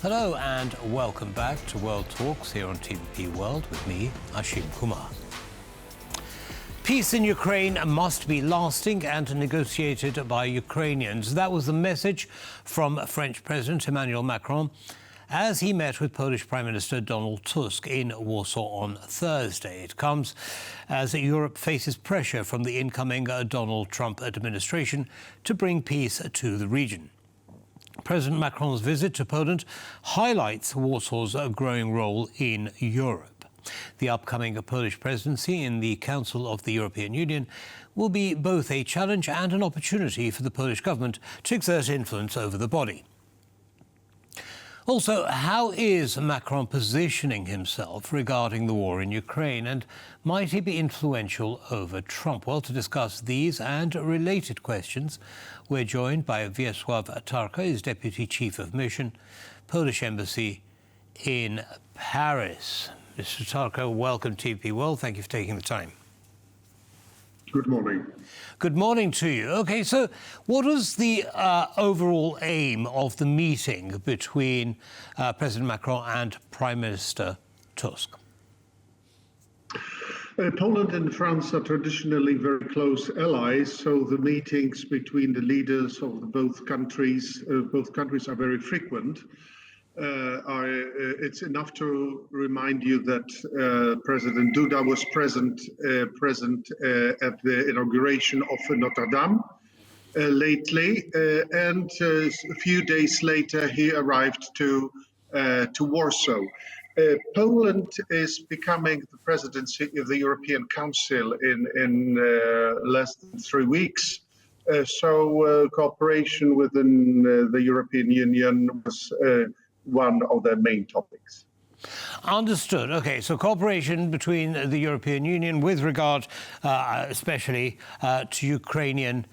Hello and welcome back to World Talks here on TVP World with me, Ashim Kumar. Peace in Ukraine must be lasting and negotiated by Ukrainians. That was the message from French President Emmanuel Macron as he met with Polish Prime Minister Donald Tusk in Warsaw on Thursday. It comes as Europe faces pressure from the incoming Donald Trump administration to bring peace to the region. President Macron's visit to Poland highlights Warsaw's growing role in Europe. The upcoming Polish presidency in the Council of the European Union will be both a challenge and an opportunity for the Polish government to exert influence over the body. Also, how is Macron positioning himself regarding the war in Ukraine, and might he be influential over Trump? Well, to discuss these and related questions, we're joined by Wiesław Tarka, his Deputy Chief of Mission, Polish Embassy in Paris. Mr. Tarka, welcome to TVP World. Thank you for taking the time. Good morning. Good morning to you. OK, so what was the overall aim of the meeting between President Macron and Prime Minister Tusk? Poland and France are traditionally very close allies, so the meetings between the leaders of both countries are very frequent. It's enough to remind you that President Duda was present at the inauguration of Notre Dame lately, and a few days later he arrived to Warsaw. Poland is becoming the presidency of the European Council in less than 3 weeks. So cooperation within the European Union was one of the main topics. Understood. OK, so cooperation between the European Union with regard especially to Ukrainian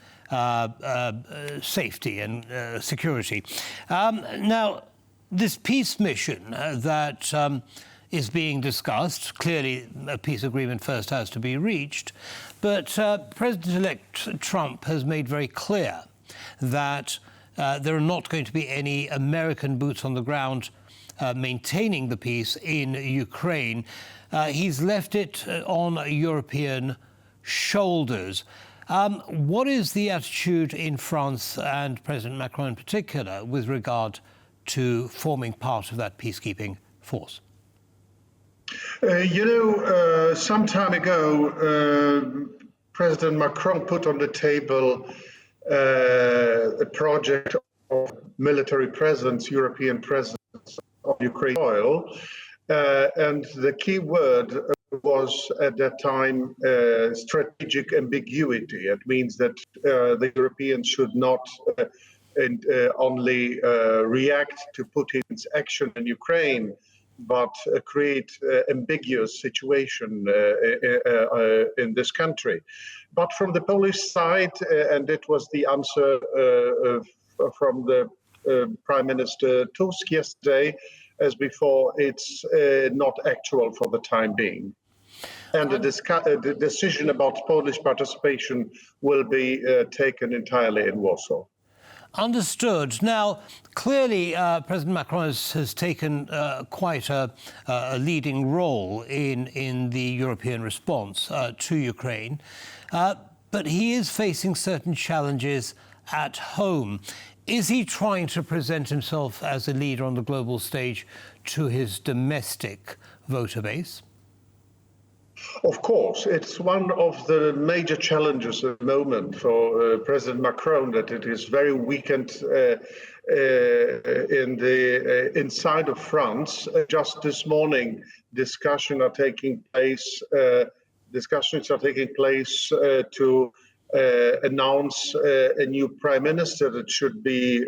safety and security. Now, this peace mission that is being discussed, clearly a peace agreement first has to be reached, but President-elect Trump has made very clear that there are not going to be any American boots on the ground maintaining the peace in Ukraine. He's left it on European shoulders. What is the attitude in France and President Macron in particular with regard to forming part of that peacekeeping force? Some time ago, President Macron put on the table a project of military presence, European presence of Ukraine soil, and the key word was at that time strategic ambiguity. It means that the Europeans should not only react to Putin's action in Ukraine, but create ambiguous situation in this country. But from the Polish side, and it was the answer from the Prime Minister Tusk yesterday, as before, it's not actual for the time being. And the decision about Polish participation will be taken entirely in Warsaw. Understood. Now, clearly, President Macron has taken quite a leading role in the European response to Ukraine, but he is facing certain challenges at home. Is he trying to present himself as a leader on the global stage to his domestic voter base? Of course, it's one of the major challenges at the moment for President Macron, that it is very weakened in the inside of France. Just this morning, discussions are taking place to announce a new prime minister that should be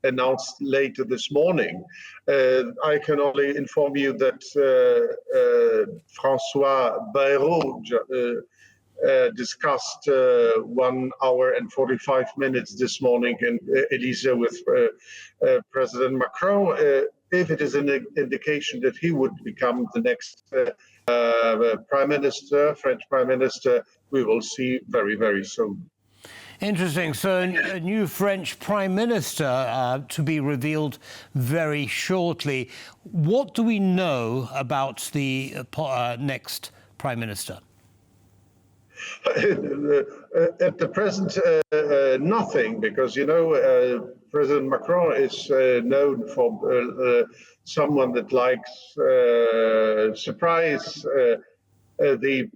announced later this morning. I can only inform you that François Bayrou discussed 1 hour and 45 minutes this morning in Élysée with President Macron. If it is an indication that he would become the next Prime Minister, French Prime Minister, we will see very, very soon. Interesting. So a new French Prime Minister to be revealed very shortly. What do we know about the next Prime Minister? At the present, nothing, because, President Macron is known for someone that likes surprise the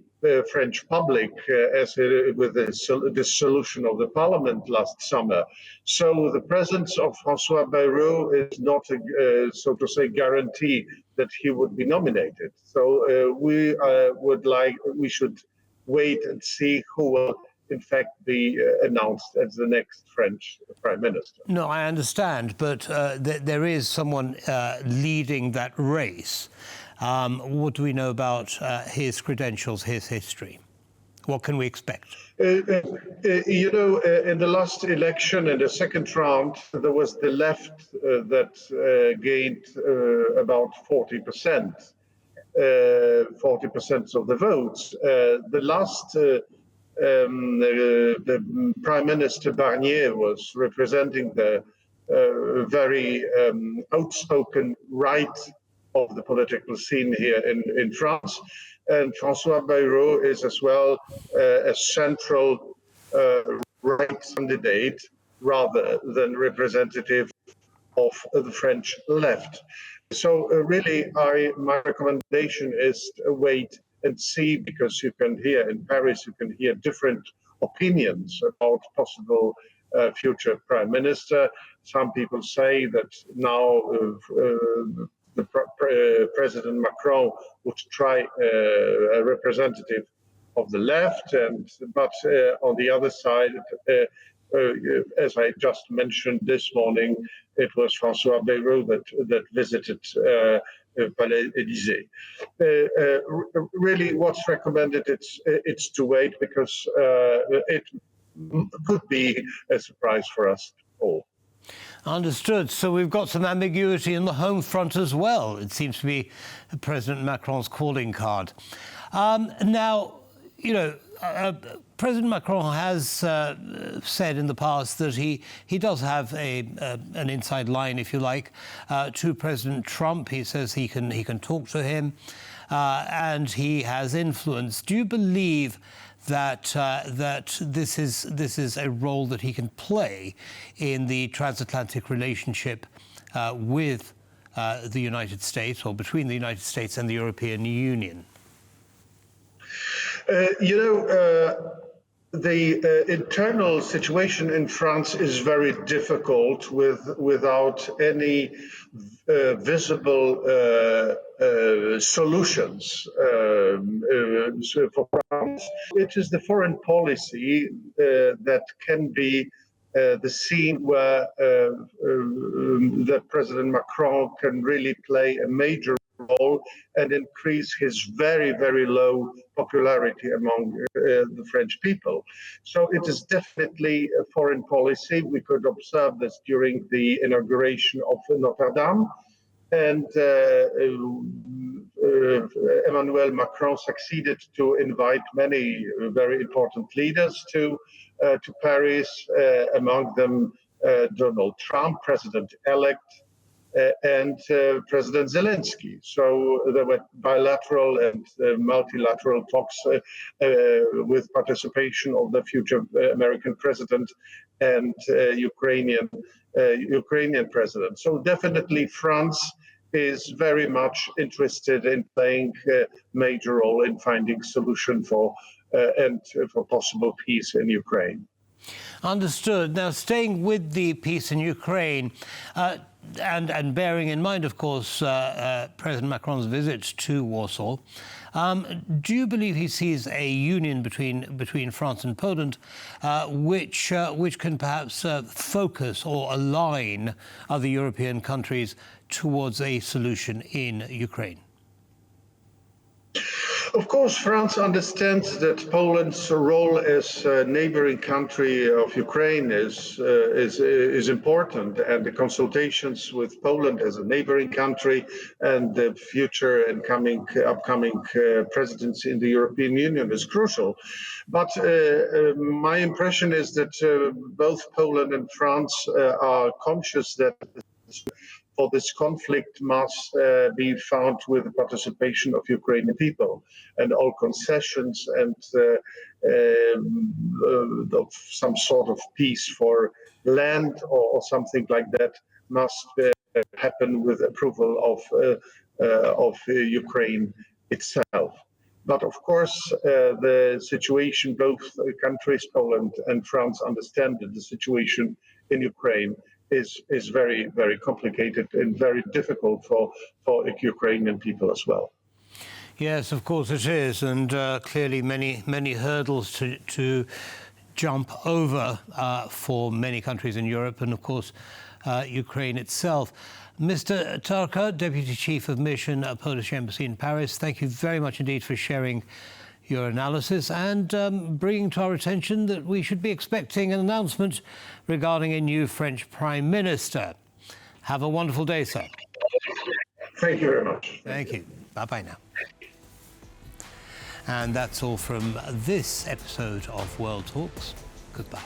French public with the dissolution of the parliament last summer. So the presence of François Bayrou is not, so to say, guarantee that he would be nominated. So we should wait and see who will in fact be announced as the next French Prime Minister. No, I understand, but there is someone leading that race. What do we know about his credentials, his history? What can we expect? In the last election, in the second round, there was the left that gained about 40%. 40% of the votes. The last the Prime Minister Barnier was representing the very outspoken right of the political scene here in France. And François Bayrou is as well a central right candidate rather than representative of the French left. So really, my recommendation is to wait and see, because you can hear in Paris, you can hear different opinions about possible future prime minister. Some people say that now President Macron would try a representative of the left, but on the other side, as I just mentioned this morning, it was François Bayrou that visited Palais Élysée. Really, what's recommended, it's to wait, because it could be a surprise for us all. Understood. So we've got some ambiguity in the home front as well. It seems to be President Macron's calling card. Now, President Macron has said in the past that he does have an inside line, if you like, to President Trump. He says he can talk to him, and he has influence. Do you believe that this is a role that he can play in the transatlantic relationship with the United States, or between the United States and the European Union? The internal situation in France is very difficult without any visible solutions for France. It is the foreign policy that can be the scene where that President Macron can really play a major role and increase his very, very low popularity among the French people. So it is definitely a foreign policy. We could observe this during the inauguration of Notre Dame. And Emmanuel Macron succeeded to invite many very important leaders to Paris, among them Donald Trump, President-elect, and President Zelensky. So there were bilateral and multilateral talks with participation of the future American president and Ukrainian president. So definitely France is very much interested in playing a major role in finding solution for possible peace in Ukraine. Understood. Now, staying with the peace in Ukraine, and bearing in mind, of course, President Macron's visit to Warsaw, do you believe he sees a union between France and Poland, which can perhaps focus or align other European countries towards a solution in Ukraine? Of course, France understands that Poland's role as a neighboring country of Ukraine is important, and the consultations with Poland as a neighboring country and the future and upcoming presidency in the European Union is crucial. But my impression is that both Poland and France are conscious that for this conflict must be found with the participation of Ukrainian people, and all concessions and of some sort of peace for land or something like that must happen with approval of Ukraine itself. But of course, the situation, both countries, Poland and France, understand that the situation in Ukraine is very, very complicated and very difficult for Ukrainian people as well. Yes, of course it is, and clearly many hurdles to jump over for many countries in Europe, and of course Ukraine itself. Mr. Tarka, Deputy Chief of Mission at Polish Embassy in Paris, thank you very much indeed for sharing your analysis and bringing to our attention that we should be expecting an announcement regarding a new French Prime Minister. Have a wonderful day, sir. Thank you very much. Thank you. Bye-bye now. And that's all from this episode of World Talks. Goodbye.